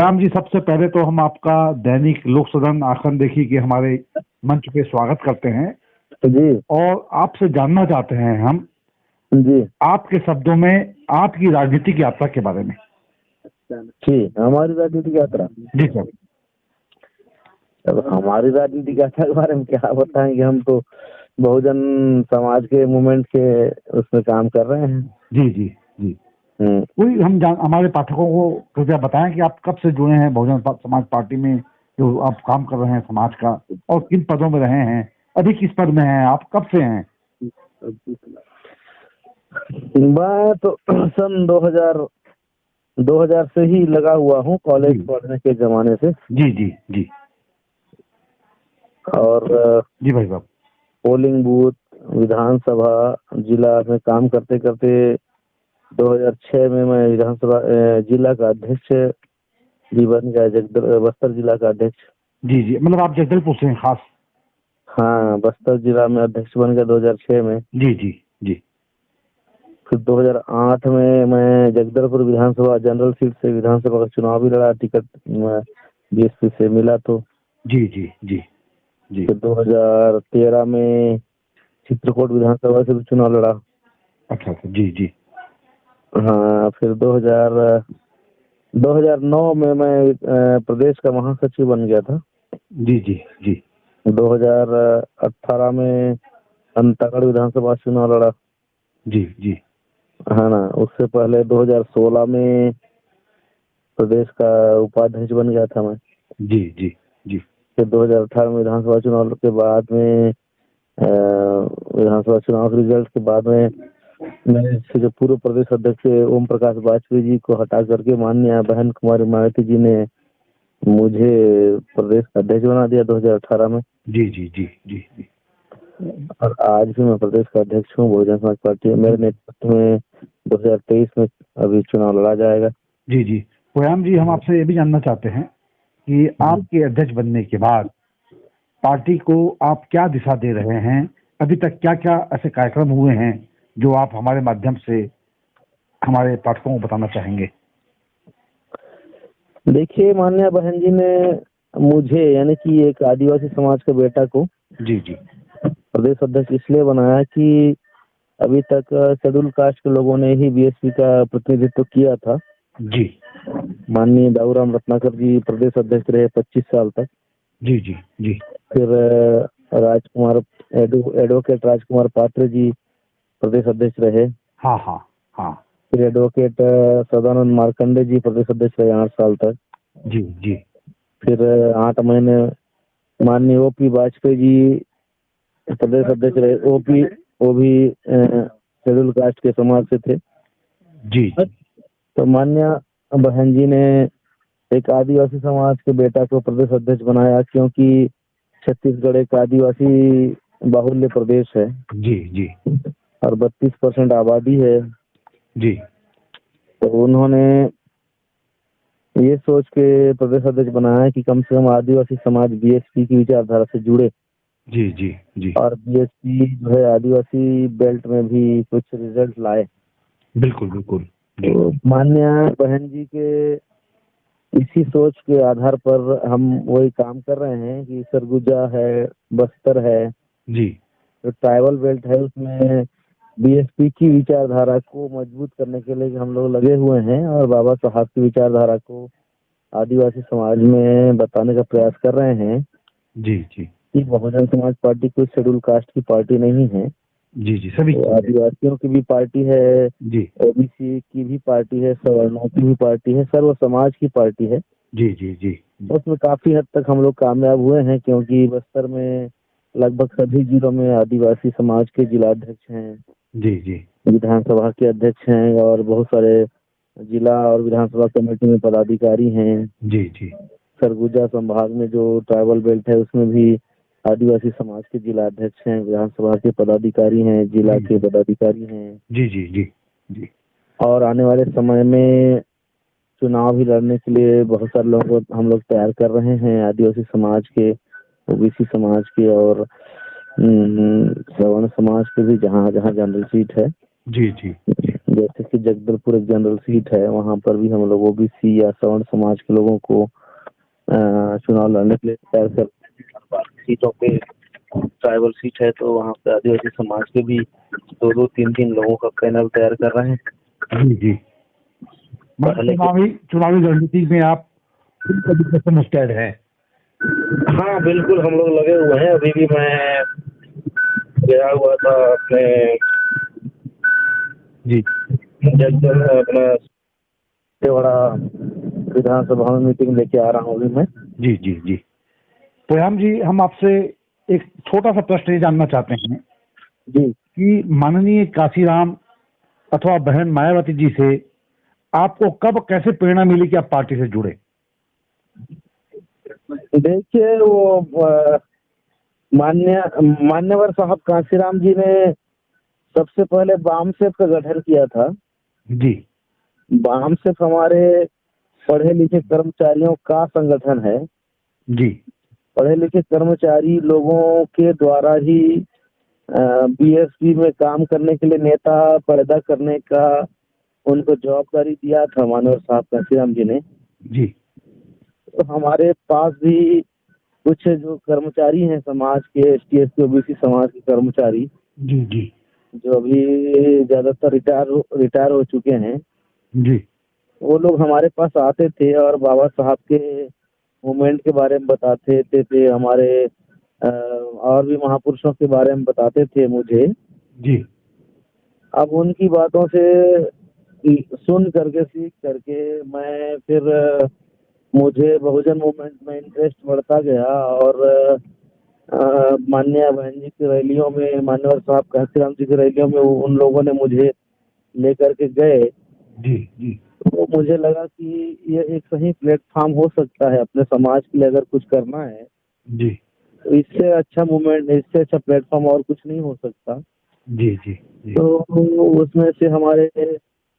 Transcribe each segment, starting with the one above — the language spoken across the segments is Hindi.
श्याम जी, सबसे पहले तो हम आपका दैनिक लोक सदन आसन देखी के हमारे मंच पे स्वागत करते हैं जी और आपसे जानना चाहते हैं हम जी आपके शब्दों में आपकी राजनीतिक यात्रा के बारे में। ठीक, हमारी राजनीतिक यात्रा। जी सर। अब हमारी राजनीतिक यात्रा के बारे में क्या बताएं कि हम तो बहुजन समाज के मूवमेंट के उसमें काम कर रहे हैं। जी जी जी। कोई हमारे पाठकों को कृपया बताएं कि आप कब से जुड़े हैं बहुजन समाज पार्टी में, जो आप काम कर रहे हैं समाज का, और किन पदों में रहे हैं, अभी किस पद में हैं, आप कब से हैं? मैं तो सन 2000 से ही लगा हुआ हूँ, कॉलेज पढ़ने के जमाने से। जी जी जी। और जी भाई साहब, पोलिंग बूथ, विधानसभा, जिला में काम करते करते 2006 में मैं विधानसभा जिला का अध्यक्ष भी बन गया, बस्तर जिला का अध्यक्ष। जी जी, मतलब आप जगदलपुर से हैं खास? हाँ, बस्तर जिला में अध्यक्ष बन गया 2006 में। जी जी जी। फिर 2008 में मैं जगदलपुर विधानसभा जनरल सीट से विधानसभा का चुनाव भी लड़ा, टिकट बीएसपी से मिला तो। जी जी जी जी। फिर 2013 में चित्रकूट विधानसभा से भी चुनाव लड़ा। अच्छा जी जी। हाँ, फिर 2009 में मैं प्रदेश का महासचिव बन गया था। जी जी जी। 2018 में अंतागढ़ विधानसभा चुनाव लड़ा। जी जी। है ना, उससे पहले 2016 में प्रदेश का उपाध्यक्ष बन गया था मैं। जी जी जी। फिर 2018 में विधानसभा चुनाव के बाद में विधानसभा चुनाव के रिजल्ट के बाद में मेरे से जो पूर्व प्रदेश अध्यक्ष ओम प्रकाश वाजपेयी जी को हटा करके माननीय बहन कुमारी मायावती जी ने मुझे प्रदेश अध्यक्ष बना दिया 2018 में। जी जी जी जी जी। और आज भी मैं प्रदेश का अध्यक्ष हूँ बहुजन समाज पार्टी। मेरे नेतृत्व में 2023 में अभी चुनाव लड़ा जाएगा। जी जी। श्याम जी, हम आपसे ये भी जानना चाहते हैं कि आपके अध्यक्ष बनने के बाद पार्टी को आप क्या दिशा दे रहे हैं? अभी तक क्या क्या ऐसे कार्यक्रम हुए हैं जो आप हमारे माध्यम से हमारे पाठकों को बताना चाहेंगे? देखिए, माननीय बहन जी ने मुझे, यानी कि एक आदिवासी समाज के बेटा को, जी जी, प्रदेश अध्यक्ष इसलिए बनाया कि अभी तक शेड्यूल कास्ट के लोगों ने ही बीएसपी का प्रतिनिधित्व किया था। जी माननीय दाऊराम रत्नाकर जी प्रदेश अध्यक्ष रहे 25 साल तक। जी जी जी। फिर राजकुमार एडवोकेट राजकुमार पात्र जी प्रदेश अध्यक्ष रहे। हाँ हाँ हाँ। फिर एडवोकेट सदानंद मार्कंडे जी प्रदेश अध्यक्ष रहे 8 साल तक। जी जी। फिर 8 महीने माननीय ओपी वाजपेयी जी प्रदेश अध्यक्ष रहे। वो भी शेड्यूल कास्ट के समाज से थे। जी। तो माननीय बहन जी ने एक आदिवासी समाज के बेटा को प्रदेश अध्यक्ष बनाया, क्योंकि छत्तीसगढ़ एक आदिवासी बाहुल्य प्रदेश है। जी जी। और 32% आबादी है। जी। तो उन्होंने ये सोच के प्रदेश अध्यक्ष बनाया कि कम से कम आदिवासी समाज बीएसपी की विचारधारा से जुड़े। जी जी जी। और बीएसपी जो है आदिवासी बेल्ट में भी कुछ रिजल्ट लाए। बिल्कुल बिल्कुल। तो माननीय बहन जी के इसी सोच के आधार पर हम वही काम कर रहे हैं कि सरगुजा है, बस्तर है, जी। जो ट्राइबल बेल्ट है, उसमें बीएसपी की विचारधारा को मजबूत करने के लिए हम लोग लगे हुए हैं और बाबा साहब की विचारधारा को आदिवासी समाज में बताने का प्रयास कर रहे हैं। जी जी। कि बहुजन समाज पार्टी कोई शेड्यूल कास्ट की पार्टी नहीं है। जी जी, सभी तो आदिवासियों की भी पार्टी है, जी ओबीसी की भी पार्टी है, सवर्णों की भी पार्टी है, सर्व समाज की पार्टी है। जी जी जी। उसमें काफी हद तक हम लोग कामयाब हुए हैं, क्योंकि बस्तर में लगभग सभी जिलों में आदिवासी समाज के जिलाध्यक्ष हैं। जी जी। विधानसभा के अध्यक्ष हैं और बहुत सारे जिला और विधानसभा कमेटी में पदाधिकारी हैं। जी जी। सरगुजा संभाग में जो ट्राइबल बेल्ट है उसमें भी आदिवासी समाज के जिला अध्यक्ष हैं, विधानसभा के पदाधिकारी हैं, जिला के पदाधिकारी हैं। जी जी जी जी। और आने वाले समय में चुनाव भी लड़ने के लिए बहुत सारे लोगों को हम लोग तैयार कर रहे हैं, आदिवासी समाज के, ओबीसी समाज के और सवर्ण समाज के भी, जहाँ जहाँ जनरल सीट है। जी जी। जैसे कि जगदलपुर एक जनरल सीट है, वहाँ पर भी हम लोग ओबीसी या सवर्ण समाज के लोगों को चुनाव लड़ने के लिए तैयार करते हैं। बाकी सीटों पे ट्राइबल सीट है तो वहाँ पे आदिवासी समाज के भी 2-2, 3-3 लोगों का पैनल तैयार कर रहे हैं। जी जी। पहले के चुनावी चुनावी रणनीति में आप किन तरीके से मुस्तैद हैं? हाँ बिल्कुल, हम लोग लगे हुए हैं। अभी भी मैं गया हुआ था अपने जी जगदल अपना बड़ा विधानसभा में मीटिंग लेके आ रहा हूँ अभी मैं। जी जी जी। पोयाम जी, हम आपसे एक छोटा सा प्रश्न ये जानना चाहते हैं जी कि माननीय काशीराम अथवा बहन मायावती जी से आपको कब कैसे प्रेरणा मिली कि आप पार्टी से जुड़े? देखिए, वो मान्यवर साहब कांशीराम जी ने सबसे पहले बामसेफ का गठन किया था। जी बामसेफ हमारे पढ़े लिखे कर्मचारियों का संगठन है। जी पढ़े लिखे कर्मचारी लोगों के द्वारा ही बीएसपी में काम करने के लिए नेता पैदा करने का उनको जवाबदारी दिया था मानव साहब कांशीराम जी ने। जी तो हमारे पास भी कुछ जो कर्मचारी हैं समाज के, एसटी एससी ओबीसी समाज के कर्मचारी, जी जी जो अभी ज्यादातर रिटायर हो चुके हैं, जी वो लोग हमारे पास आते थे और बाबा साहब के मूवमेंट के बारे में बताते थे हमारे और भी महापुरुषों के बारे में बताते थे मुझे। जी। अब उनकी बातों से सुन करके सीख करके मैं फिर मुझे बहुजन मूवमेंट में इंटरेस्ट बढ़ता गया और माननीय बहन जी की रैलियों में, मान्यवर साहब कांशीराम जी की रैलियों में उन लोगों ने मुझे लेकर के गए। जी जी तो मुझे लगा कि ये एक सही प्लेटफॉर्म हो सकता है अपने समाज के लिए, अगर कुछ करना है जी तो इससे अच्छा मूवमेंट, इससे अच्छा प्लेटफॉर्म और कुछ नहीं हो सकता। जी जी जी तो उसमें से हमारे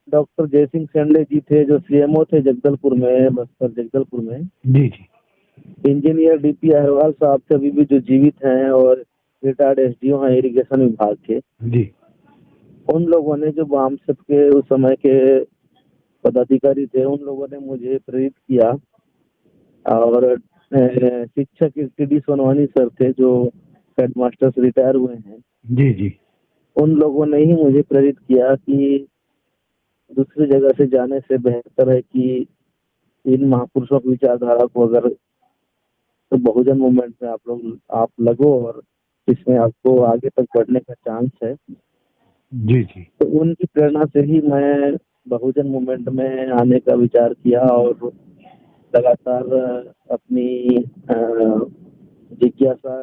डॉक्टर जयसिंह सेंडे जी थे जो सीएमओ थे जगदलपुर में, बस्तर जगदलपुर में। जी जी इंजीनियर डीपी अग्रवाल साहब थे, अभी भी जो जीवित हैं और रिटायर्ड एसडीओ हैं इरिगेशन विभाग के। जी उन लोगों ने, जो बामसेफ के उस समय के पदाधिकारी थे, उन लोगों ने मुझे प्रेरित किया। और शिक्षक टीडी सोनवानी सर थे जो हेडमास्टर से रिटायर हुए हैं, जी जी उन लोगों ने ही मुझे प्रेरित किया कि दूसरी जगह से जाने से बेहतर है कि इन महापुरुषों की विचारधारा को अगर तो बहुजन मूवमेंट में आप लगो और इसमें आपको आगे तक बढ़ने का चांस है। जी जी तो उनकी प्रेरणा से ही मैं बहुजन मूवमेंट में आने का विचार किया और लगातार अपनी जिज्ञासा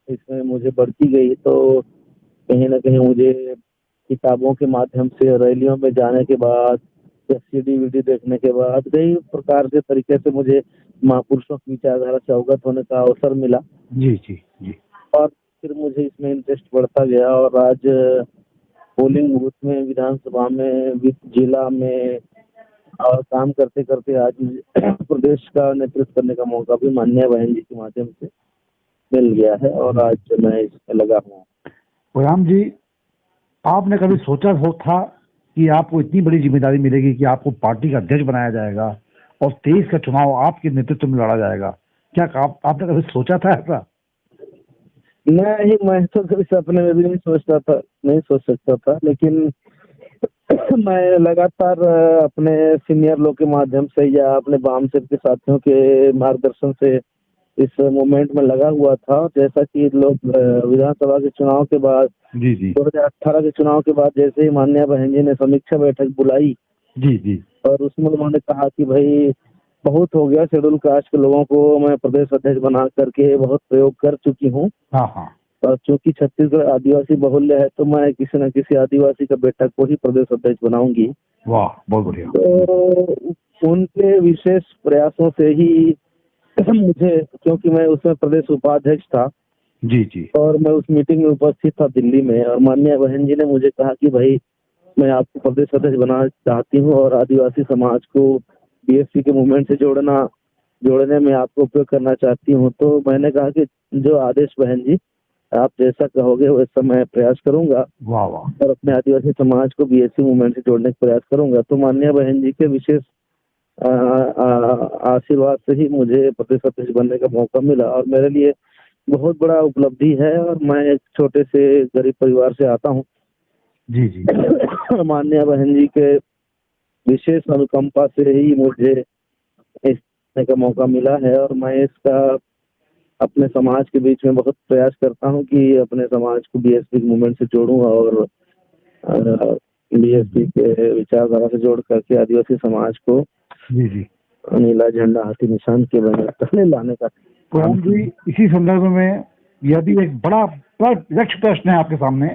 इसमें मुझे बढ़ती गई। तो कहीं ना कहीं मुझे किताबों के माध्यम से, रैलियों में जाने के बाद या सीडी देखने के बाद कई प्रकार से तरीके से मुझे महापुरुषों की विचारधारा से अवगत होने का अवसर मिला जी जी जी और फिर मुझे इसमें इंटरेस्ट बढ़ता गया। और आज पोलिंग बूथ में, विधानसभा में, जिला में और काम करते करते आज मुझे प्रदेश का नेतृत्व करने का मौका भी माननीय बहन जी के माध्यम से मिल गया है और आज मैं इसमें लगा हूँ। पोयाम जी, आपने कभी सोचा हो था कि आपको इतनी बड़ी जिम्मेदारी मिलेगी कि आपको पार्टी का अध्यक्ष बनाया जाएगा और 23 का चुनाव आपके नेतृत्व में लड़ा जाएगा? क्या आपने कभी सोचा था ऐसा? नहीं, मैं तो कभी सपने में भी नहीं सोचता था, नहीं सोच सकता था। लेकिन मैं लगातार अपने सीनियर लोग के माध्यम से या अपने बामसेफ के साथियों के मार्गदर्शन से इस मूवमेंट में लगा हुआ था। जैसा कि लोग विधानसभा के चुनाव के बाद, जी जी 2018 के चुनाव के बाद, जैसे ही माननीय बहन जी ने समीक्षा बैठक बुलाई जी जी और उसमें उन्होंने कहा कि भाई बहुत हो गया, शेड्यूल कास्ट के लोगों को मैं प्रदेश अध्यक्ष बना करके बहुत प्रयोग कर चुकी हूँ हाँ हाँ और चूंकि छत्तीसगढ़ आदिवासी बहुल्य है तो मैं किसी न किसी आदिवासी का बेटा को ही प्रदेश अध्यक्ष बनाऊंगी। वाह, बहुत बढ़िया। तो उनके विशेष प्रयासों से ही मुझे, क्योंकि मैं उसमें प्रदेश उपाध्यक्ष था जी जी और मैं उस मीटिंग में उपस्थित था दिल्ली में, और माननीय बहन जी ने मुझे कहा कि भाई मैं आपको प्रदेश अध्यक्ष बनाना चाहती हूँ और आदिवासी समाज को बीएसपी के मूवमेंट से जोड़ने में आपको उपयोग करना चाहती हूँ। तो मैंने कहा कि जो आदेश बहन जी, आप जैसा कहोगे वैसा मैं प्रयास करूंगा वाह वाह। और अपने आदिवासी समाज को बीएसपी मूवमेंट से जोड़ने का प्रयास करूंगा। तो माननीय बहन जी के विशेष आशीर्वाद से ही मुझे प्रदेश अध्यक्ष बनने का मौका मिला और मेरे लिए बहुत बड़ा उपलब्धि है। और मैं एक छोटे से गरीब परिवार से आता हूँ। जी जी माननीय बहन जी के विशेष अनुकंपा से ही मुझे इस करने का मौका मिला है और मैं इसका अपने समाज के बीच में बहुत प्रयास करता हूँ कि अपने समाज को बीएसपी मूवमेंट से जोड़ूं और बीएसपी के विचारधारा से जोड़ करके आदिवासी समाज को जी जी। नीला झंडा हाथी निशान के बैनर तले लाने का पुराण जी, इसी संदर्भ में यह भी एक बड़ा यक्ष प्रश्न है आपके सामने।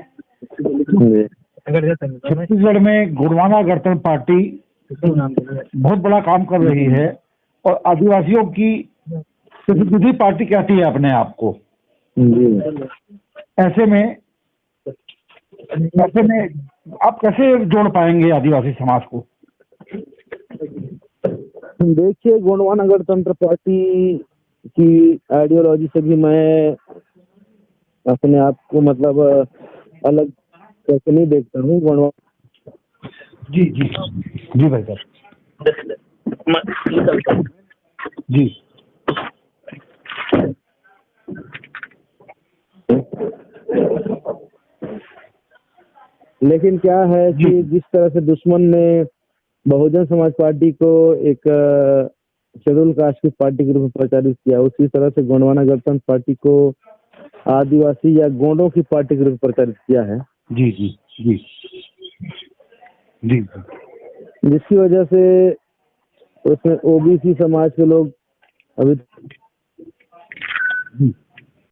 छत्तीसगढ़ में गोंडवाना गणतंत्र पार्टी बहुत बड़ा काम कर रही है और आदिवासियों की प्रतिनिधि पार्टी कहती है अपने आप को। ऐसे में आप कैसे जोड़ पाएंगे आदिवासी समाज को? देखिए, गोंडवाना गणतंत्र पार्टी की आइडियोलॉजी से भी मैं अपने आप को मतलब अलग करके नहीं देखता हूँ। गोंडवाना जी जी जी भाई साहब जी। लेकिन क्या है कि जिस तरह से दुश्मन ने बहुजन समाज पार्टी को एक शेड्यूल कास्ट की पार्टी के रूप में प्रचारित किया, उसी तरह से गोंडवाना गणतंत्र पार्टी को आदिवासी या गोंडों की पार्टी के रूप में प्रचारित किया है। जी जी जी जी। जिसकी वजह से उसमें ओबीसी समाज के लोग अभी